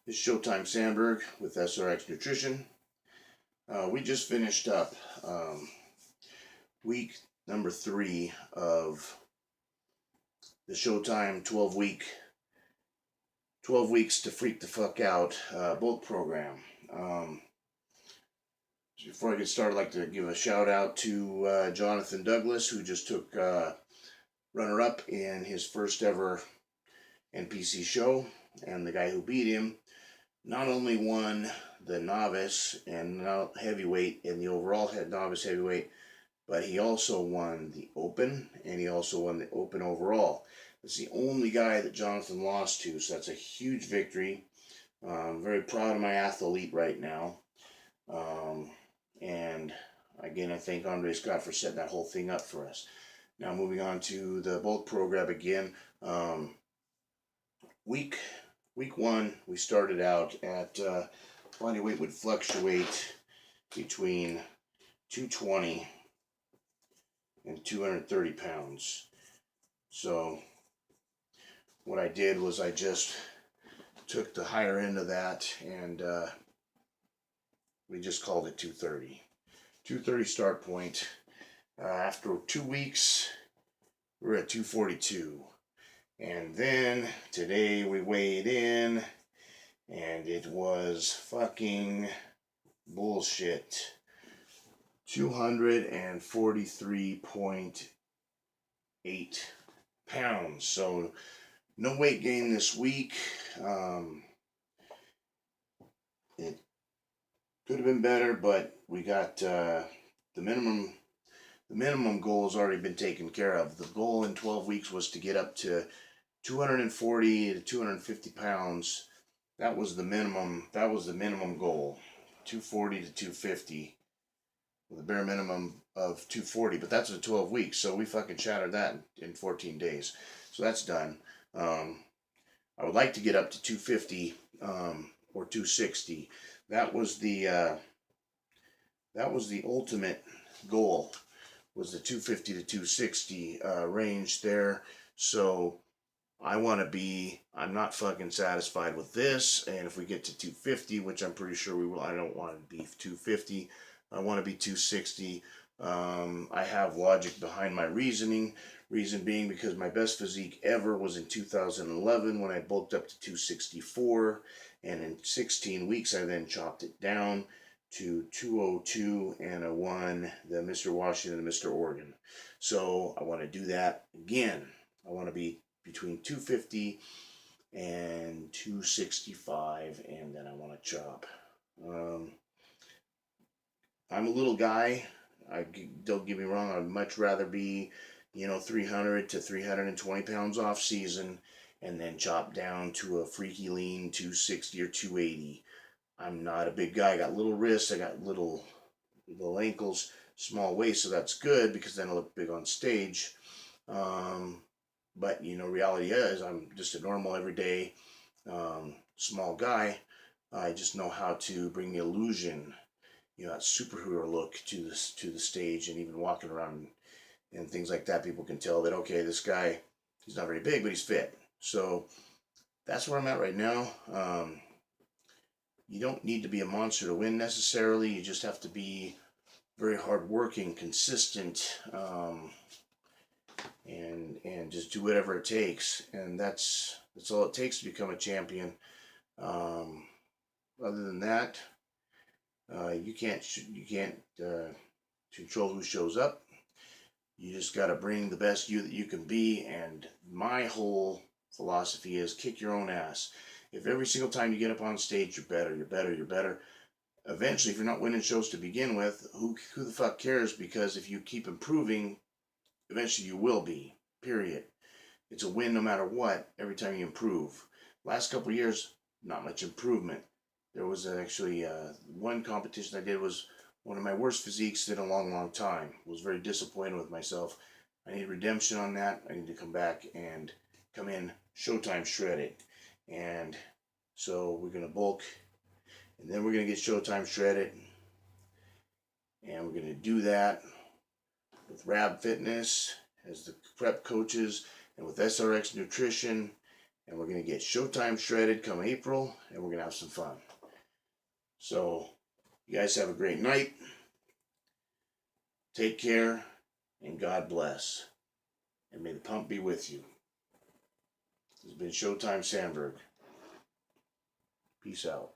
This is Showtime Sandberg with SRX Nutrition. We just finished up week number 3 of the Showtime 12 weeks to freak the fuck out bulk program. Before I get started, I'd like to give a shout out to Jonathan Douglas, who just took runner up in his first ever NPC show, and the guy who beat him not only won the novice and heavyweight and the overall novice heavyweight, but he also won the open and he also won the open overall. It's the only guy that Jonathan lost to, so that's a huge victory. I'm very proud of my athlete right now. And again, I thank Andre Scott for setting that whole thing up for us. Now moving on to the bulk program again. Week 1, we started out at body weight would fluctuate between 220 and 230 pounds. So what I did was I just took the higher end of that and we just called it 230. 230 start point. After 2 weeks, we're at 242. And then today we weighed in and it was fucking bullshit. 243.8 pounds. So no weight gain this week. It could have been better, but we got the minimum goal has already been taken care of. The goal in 12 weeks was to get up to 240 to 250 pounds. That was the minimum goal. 240 to 250 with a bare minimum of 240, but that's in 12 weeks, so we fucking shattered that in 14 days. So that's done. I would like to get up to 250 or 260. That was the ultimate goal, was the 250 to 260 range there. So I'm not fucking satisfied with this, and if we get to 250, which I'm pretty sure we will, I don't want to be 250, I want to be 260. I have logic behind my reasoning. Reason being because my best physique ever was in 2011 when I bulked up to 264, and in 16 weeks I then chopped it down to 202 and I won the Mr. Washington and Mr. Oregon. So I want to do that again. I want to be between 250 and 265, and then I want to chop. I'm a little guy. Don't get me wrong. I'd much rather be, 300 to 320 pounds off season, and then chop down to a freaky lean 260 or 280. I'm not a big guy. I got little wrists. I got little ankles, small waist, so that's good because then I look big on stage. But reality is I'm just a normal, everyday, small guy. I just know how to bring the illusion, that superhero look to the stage, and even walking around and things like that, people can tell that, okay, this guy, he's not very big, but he's fit. So that's where I'm at right now. You don't need to be a monster to win necessarily. You just have to be very hardworking, consistent, and just do whatever it takes. And that's all it takes to become a champion. Other than that, you can't control who shows up. You just got to bring the best you that you can be. And my whole philosophy is kick your own ass. If every single time you get up on stage you're better, eventually, if you're not winning shows to begin with, who the fuck cares? Because if you keep improving, eventually you will be. Period. It's a win no matter what, every time you improve. Last couple of years, not much improvement. There was actually one competition I did was one of my worst physiques in a long time. Was very disappointed with myself. I need redemption on that. I need to come back and come in Showtime shredded. And so we're going to bulk, and then we're going to get Showtime shredded. And we're going to do that with Rab Fitness as the prep coaches, and with SRX Nutrition and we're going to get Showtime shredded come April, and we're going to have some fun. So, you guys have a great night. Take care, and God bless. And may the pump be with you. This has been Showtime Sandberg. Peace out.